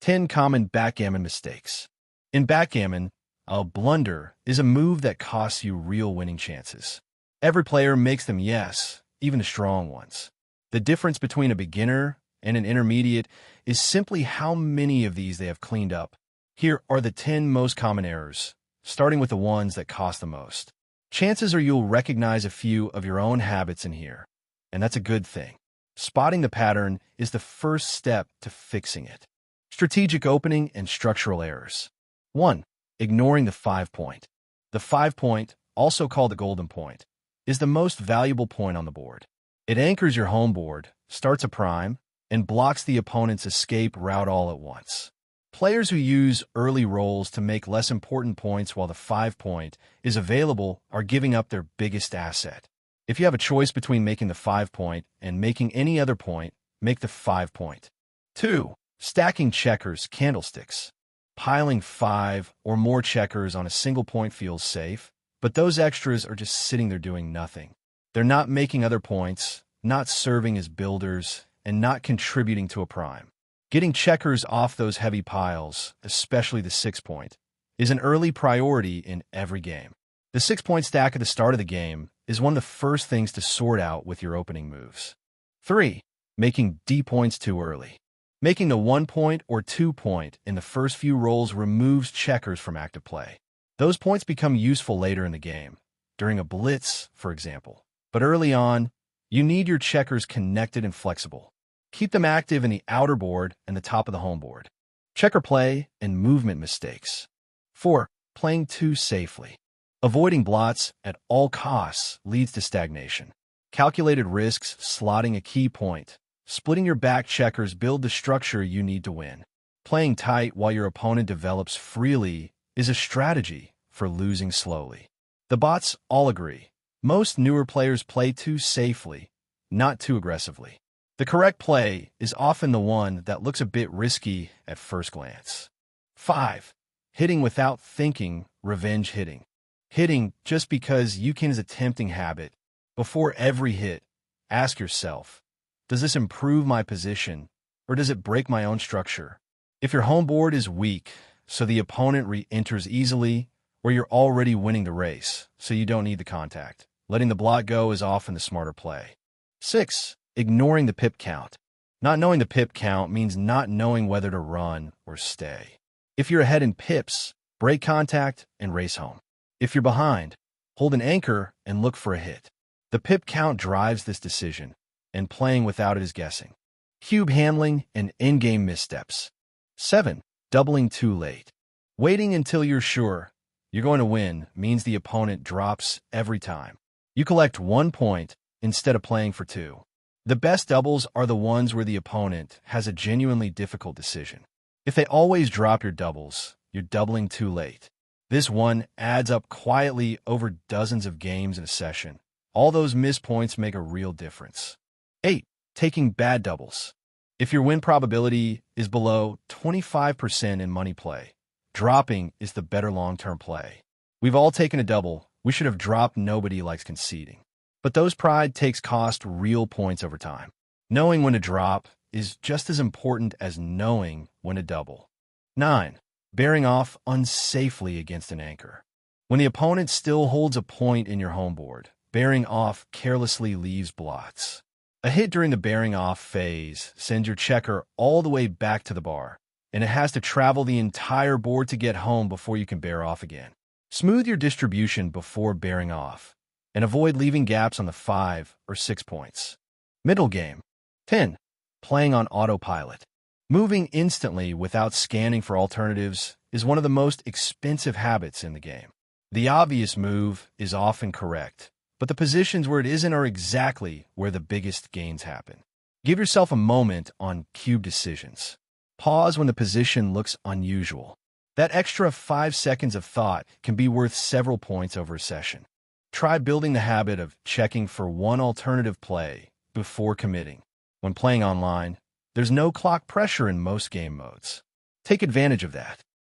10 common backgammon mistakes. In backgammon, a blunder is a move that costs you real winning chances. Every player makes them, yes, even the strong ones. The difference between a beginner and an intermediate is simply how many of these they have cleaned up. Here are the 10 most common errors, starting with the ones that cost the most. Chances are you'll recognize a few of your own habits in here, and that's a good thing. Spotting the pattern is the first step to fixing it. Strategic opening and structural errors. 1. Ignoring the 5-point. The 5-point, also called the golden point, is the most valuable point on the board. It anchors your home board, starts a prime, and blocks the opponent's escape route all at once. Players who use early rolls to make less important points while the 5-point is available are giving up their biggest asset. If you have a choice between making the 5-point and making any other point, make the 5-point. 2. Stacking checkers, candlesticks. Piling 5 or more checkers on a single point feels safe, but those extras are just sitting there doing nothing. They're not making other points, not serving as builders, and not contributing to a prime. Getting checkers off those heavy piles, especially the 6-point, is an early priority in every game. The 6-point stack at the start of the game is one of the first things to sort out with your opening moves. 3. Making D points too early. Making the 1-point or 2-point in the first few rolls removes checkers from active play. Those points become useful later in the game, during a blitz, for example. But early on, you need your checkers connected and flexible. Keep them active in the outer board and the top of the home board. Checker play and movement mistakes. 4. Playing too safely. Avoiding blots at all costs leads to stagnation. Calculated risks, slotting a key point, splitting your back checkers build the structure you need to win. Playing tight while your opponent develops freely is a strategy for losing slowly. The bots all agree. Most newer players play too safely, not too aggressively. The correct play is often the one that looks a bit risky at first glance. 5. Hitting without thinking, revenge hitting. Hitting just because you can is a tempting habit. Before every hit, ask yourself, does this improve my position, or does it break my own structure? If your home board is weak, so the opponent re-enters easily, or you're already winning the race, so you don't need the contact, letting the block go is often the smarter play. 6. Ignoring the pip count. Not knowing the pip count means not knowing whether to run or stay. If you're ahead in pips, break contact and race home. If you're behind, hold an anchor and look for a hit. The pip count drives this decision, and playing without it is guessing. Cube handling and in-game missteps. 7. Doubling too late. Waiting until you're sure you're going to win means the opponent drops every time. You collect 1 point instead of playing for 2. The best doubles are the ones where the opponent has a genuinely difficult decision. If they always drop your doubles, you're doubling too late. This one adds up quietly over dozens of games in a session. All those missed points make a real difference. 8. Taking bad doubles. If your win probability is below 25% in money play, dropping is the better long-term play. We've all taken a double. We should have dropped. Nobody likes conceding. But those pride takes cost real points over time. Knowing when to drop is just as important as knowing when to double. 9. Bearing off unsafely against an anchor. When the opponent still holds a point in your home board, bearing off carelessly leaves blots. A hit during the bearing off phase sends your checker all the way back to the bar, and it has to travel the entire board to get home before you can bear off again. Smooth your distribution before bearing off, and avoid leaving gaps on the 5 or 6 points. Middle game. 10. Playing on autopilot. Moving instantly without scanning for alternatives is one of the most expensive habits in the game. The obvious move is often correct, but the positions where it isn't are exactly where the biggest gains happen. Give yourself a moment on cube decisions. Pause when the position looks unusual. That extra 5 seconds of thought can be worth several points over a session. Try building the habit of checking for one alternative play before committing. When playing online, there's no clock pressure in most game modes. Take advantage of that.